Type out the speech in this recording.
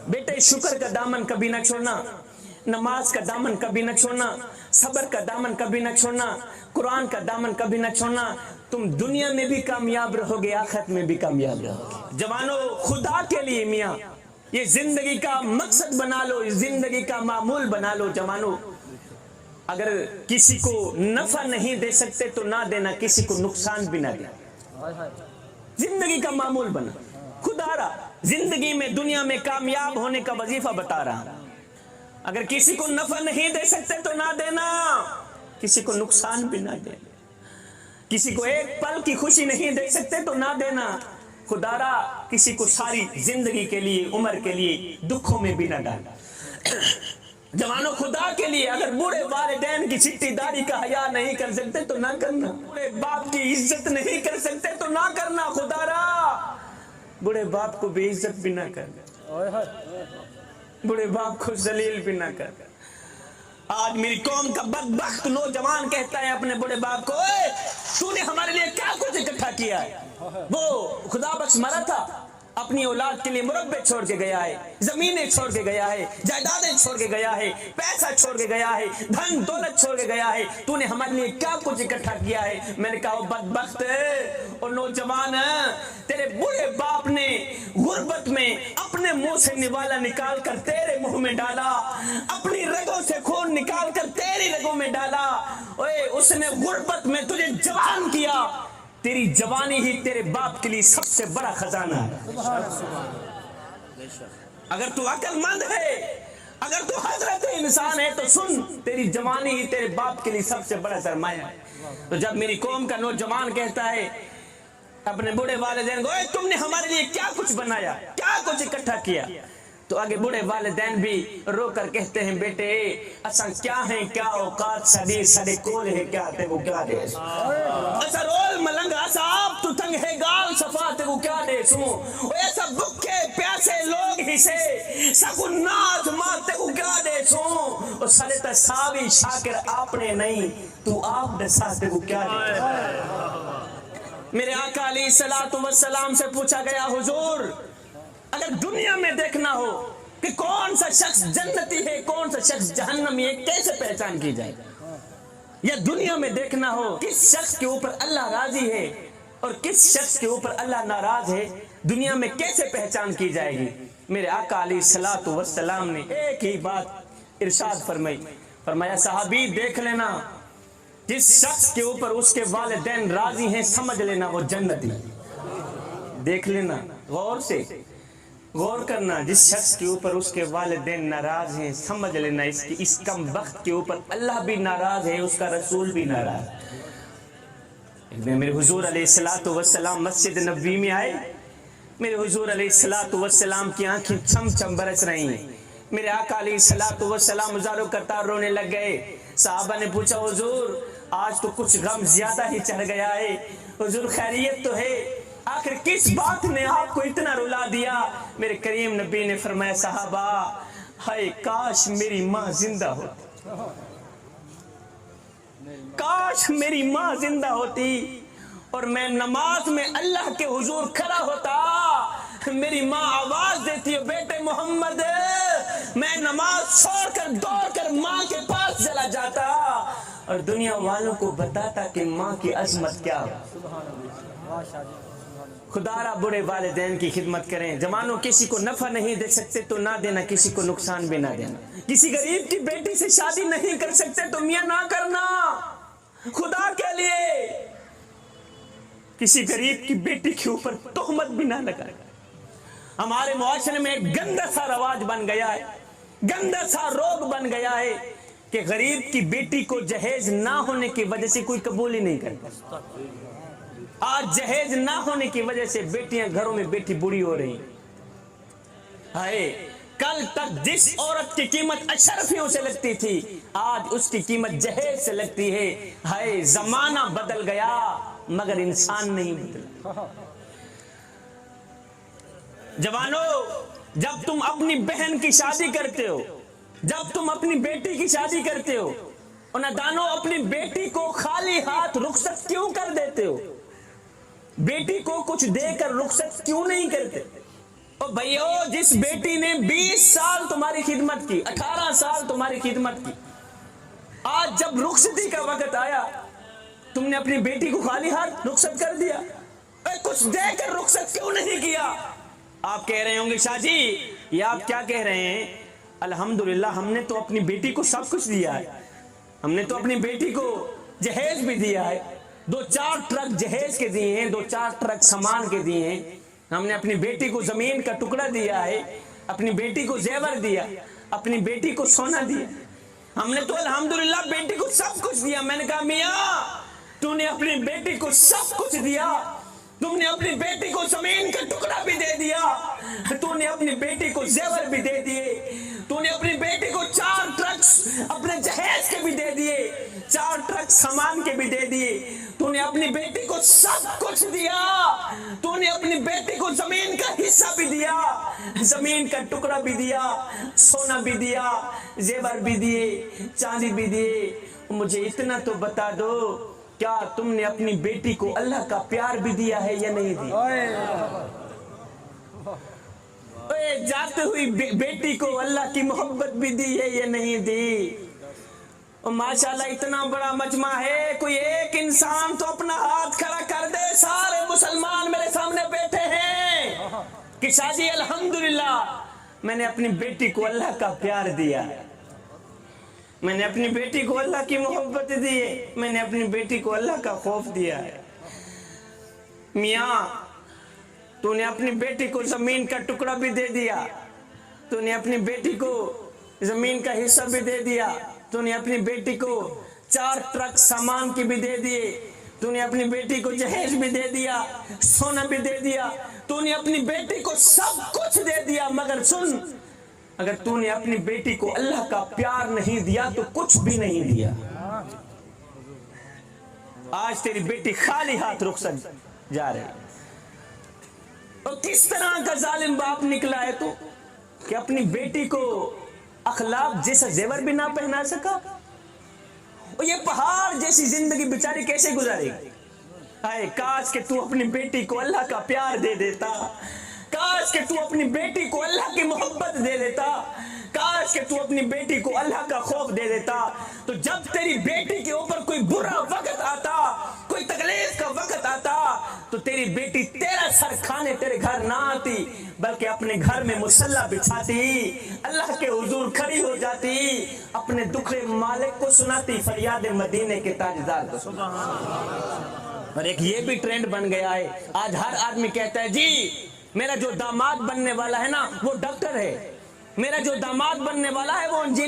بیٹے شکر کا دامن کبھی نہ چھوڑنا، نماز کا دامن کبھی نہ چھوڑنا، صبر کا دامن کبھی نہ چھوڑنا، قرآن کا دامن کبھی نہ چھوڑنا، تم دنیا میں بھی کامیاب رہو گے، آخرت میں بھی کامیاب رہو گے۔ جوانوں، خدا کے لیے میاں یہ زندگی کا مقصد بنا لو، زندگی کا معمول بنا لو۔ جوانوں، اگر کسی کو نفع نہیں دے سکتے تو نہ دینا، کسی کو نقصان بھی نہ دینا، زندگی کا معمول بنا۔ خدا را زندگی میں دنیا میں کامیاب ہونے کا وظیفہ بتا رہا ہوں، اگر کسی کو نفع نہیں دے سکتے تو نہ دینا، کسی کو نقصان بھی نہ دینا، کسی کو ایک پل کی خوشی نہیں دے سکتے تو نہ دینا، خدا را کسی کو ساری زندگی کے لیے، عمر کے لیے دکھوں میں بھی نہ ڈالنا۔ جوانوں، خدا کے لیے اگر بوڑھے والدین کی چٹی داری کا حیا نہیں کر سکتے تو نہ کرنا، بوڑھے باپ کی عزت نہیں کر سکتے تو نہ کرنا، خدا را بوڑھے باپ کو بے عزت بھی نہ کرنا، بوڑھے باپ کو ذلیل بھی نہ کرنا۔ آج میری قوم کا بدبخت نوجوان کہتا ہے اپنے بڑے باپ کو، اے تو نے ہمارے لیے کیا کچھ اکٹھا کیا ہے؟ وہ خدا بخش مرا تھا، اپنی اولاد کے لیے مربع چھوڑ کے گیا ہے، زمینیں چھوڑ کے گیا ہے، جائیدادیں چھوڑ کے گیا ہے، پیسہ چھوڑ کے گیا ہے، دھن دولت چھوڑ کے گیا ہے، تو نے ہمارے لیے کیا کچھ اکٹھا کیا ہے؟ میں نے کہا وہ بدبخت اور نوجوان، تیرے بڑے باپ نے غربت میں اپنے منہ سے نوالا نکال کر تیرے منہ میں ڈالا، اپنی رگوں سے خون نکال کر تیری رگوں میں ڈالا، اوے اس نے غربت میں تجھے جوان کیا، تیری جوانی ہی تیرے باپ کے لیے سب سے بڑا خزانہ ہے۔ اگر تو عقل مند ہے، اگر تو حضرت انسان ہے تو سن، تیری جوانی ہی تیرے باپ کے لیے سب سے بڑا سرمایہ ہے۔ تو جب میری قوم کا نوجوان کہتا ہے اپنے بوڑھے والدین کو، اے تم نے ہمارے لیے کیا کچھ بنایا، کیا کچھ اکٹھا کیا، تو آگے بوڑھے والدین بھی رو کر کہتے ہیں، بیٹے اساں کیا ہیں، کیا اوقات سدی سدے کول ہے، کیا تے وہ کیا دے اسا رول ملنگ اسا آپ تو تنگ ہے گال صفا تے وہ کیا دے سو، ایسا بکے پیاسے لوگ ہی سے سکو ناز ماتے وہ کیا دے سو، اور سلے تصاوی شاکر آپ نے نہیں تو آپ دسا تے وہ کیا دے۔ میرے آقا علیہ السلام سے پوچھا گیا، حضور اگر دنیا میں دیکھنا ہو کہ کون سا شخص جنتی ہے، کون سا شخص جہنمی ہے، کیسے پہچان کی جائے؟ یا دنیا میں دیکھنا ہو کس شخص کے اوپر اللہ راضی ہے اور کس شخص کے اوپر اللہ ناراض ہے، دنیا میں کیسے پہچان کی جائے گی؟ میرے آقا علیہ السلام نے ایک ہی بات ارشاد فرمائی، فرمایا صحابی دیکھ لینا، جس شخص کے اوپر اس کے والدین راضی ہیں سمجھ لینا وہ جنتی۔ دیکھ لینا، غور سے غور کرنا، جس شخص کے اوپر اس کے والدین ناراض ہیں سمجھ لینا اس کم وقت کے اوپر اللہ بھی ناراض ہے، اس کا رسول بھی ناراض ہے۔ میرے حضور علیہ السلام مسجد نبوی میں آئے، میرے حضور علیہ السلام کی آنکھیں چھم چھم برس رہی ہیں، میرے آقا علیہ السلام ازارو کرتا رونے لگ گئے۔ صحابہ نے پوچھا، حضور آج تو کچھ غم زیادہ ہی چڑھ گیا ہے، حضور خیریت تو ہے؟ آخر کس بات نے آپ کو اتنا رلا دیا؟ میرے کریم نبی نے فرمایا، صحابہ ہائے کاش میری ماں زندہ ہوتی، کاش میری ماں زندہ ہوتی اور میں نماز میں اللہ کے حضور کھڑا ہوتا، میری ماں آواز دیتی ہے، بیٹے محمد، میں نماز چھوڑ کر دوڑ کر ماں کے پاس چلا جاتا اور دنیا والوں کو بتاتا کہ ماں کی عظمت کیا ہو۔ خدا را بڑے والدین کی خدمت کریں۔ جوانوں، کسی کو نفع نہیں دے سکتے تو نہ دینا، کسی کو نقصان بھی نہ دینا۔ کسی غریب کی بیٹی سے شادی نہیں کر سکتے تو میاں نہ کرنا، خدا کے لیے کسی غریب کی بیٹی کے اوپر تہمت بھی نہ لگائے۔ ہمارے معاشرے میں ایک گندا سا رواج بن گیا ہے، گندا سا روگ بن گیا ہے کہ غریب کی بیٹی کو جہیز نہ ہونے کی وجہ سے کوئی قبول ہی نہیں کرتا۔ آج جہیز نہ ہونے کی وجہ سے بیٹیاں گھروں میں بیٹھی بوڑھی ہو رہی ہیں۔ کل تک جس عورت کی قیمت اشرفیوں سے لگتی تھی آج اس کی قیمت جہیز سے لگتی ہے۔ ہائے زمانہ بدل گیا مگر انسان نہیں بدلا۔ جوانوں، جب تم اپنی بہن کی شادی کرتے ہو، جب تم اپنی بیٹی کی شادی کرتے ہو، نادانو اپنی بیٹی کو خالی ہاتھ رخصت کیوں کر دیتے ہو؟ بیٹی کو کچھ دے کر رخصت کیوں نہیں کرتے؟ او بھائیو، جس بیٹی نے 20 سال تمہاری خدمت کی، 18 سال تمہاری خدمت کی، آج جب رخصتی کا وقت آیا تم نے اپنی بیٹی کو خالی ہاتھ رخصت کر دیا؟ کچھ دے کر رخصت کیوں نہیں کیا؟ آپ کہہ رہے ہوں گے شاہ جی یہ آپ کیا کہہ رہے ہیں؟ الحمدللہ ہم نے تو اپنی بیٹی کو سب کچھ دیا ہے، ہم نے تو اپنی بیٹی کو جہیز بھی دیا ہے، 2-4 ٹرک جہیز کے دیے ہیں، 2-4 ٹرک سامان کے دیے ہیں، ہم نے اپنی بیٹی کو زمین کا ٹکڑا دیا ہے، اپنی بیٹی کو زیور دیا، اپنی بیٹی کو سونا دیا، ہم نے تو الحمدللہ بیٹی کو سب کچھ دیا۔ میں نے کہا میاں تو نے اپنی بیٹی کو سب کچھ دیا، تم نے اپنی بیٹی کو زمین کا ٹکڑا بھی دے دیا، تو نے اپنی بیٹی کو زیور بھی دے دیے، تو نے اپنی بیٹی کو 4 ٹرک اپنے جہیز کے بھی دے دیے، 4 ٹرک سامان کے بھی دے دیے، تو نے اپنی بیٹی کو سب کچھ دیا، تو نے اپنی بیٹی کو زمین کا حصہ بھی دیا، زمین کا ٹکڑا بھی دیا، سونا بھی دیا، زیور بھی دیے، چاندی بھی دیے۔ مجھے اتنا تو بتا دو کیا تم نے اپنی بیٹی کو اللہ کا پیار بھی دیا ہے یا نہیں دیا؟ جاتے ہوئی بیٹی کو اللہ کی محبت بھی دی ہے یا نہیں دی؟ ماشاءاللہ اتنا بڑا مجمع ہے، کوئی ایک انسان تو اپنا ہاتھ کھڑا کر دے، سارے مسلمان میرے سامنے بیٹھے ہیں کہ شاہ جی الحمدللہ میں نے اپنی بیٹی کو اللہ کا پیار دیا ہے، میں نے اپنی بیٹی کو اللہ کی محبت دی ہے، میں نے اپنی بیٹی کو اللہ کا خوف دیا ہے۔ میاں تو نے اپنی بیٹی کو زمین کا ٹکڑا بھی دے دیا، تو نے اپنی بیٹی کو زمین کا حصہ بھی دے دیا، تو نے اپنی بیٹی کو 4 ٹرک سامان کی بھی دے دیے، تو نے اپنی بیٹی کو جہیز بھی دے دیا، سونا بھی دے دیا، تو نے اپنی بیٹی کو سب کچھ دے دیا، مگر سن اگر تو نے اپنی بیٹی کو اللہ کا پیار نہیں دیا تو کچھ بھی نہیں دیا۔ آج تیری بیٹی خالی ہاتھ رخصت جا رہی، اور کس طرح کا ظالم باپ نکلا ہے تو کہ اپنی بیٹی کو اخلاق جیسا زیور بھی نہ پہنا سکا، اور یہ پہاڑ جیسی زندگی بیچاری کیسے گزارے گی؟ اے کاش کہ تو اپنی بیٹی کو اللہ کا پیار دے دیتا، کاش کہ تو اپنی بیٹی کو اللہ کی محبت دے دیتا، کاش کہ تو اپنی بیٹی کو اللہ کا خوف دے دیتا، تو جب تیری بیٹی کے اوپر کوئی برا وقت آتا، کوئی تکلیف کا وقت آتا، تو تیری بیٹی تیرا سر کھانے تیرے گھر نہ آتی، بلکہ اپنے گھر میں مصلی بچھاتی، اللہ کے حضور کھڑی ہو جاتی، اپنے دکھ مالک کو سناتی، فریاد مدینے کے تاجدار کو سناتی۔ اور ایک یہ بھی ٹرینڈ بن گیا ہے، آج ہر آدمی کہتا ہے جی میرا جو داماد بننے والا ہے نا وہ ڈاکٹر ہے، میرا جو داماد بننے والا ہے وہ انجینئر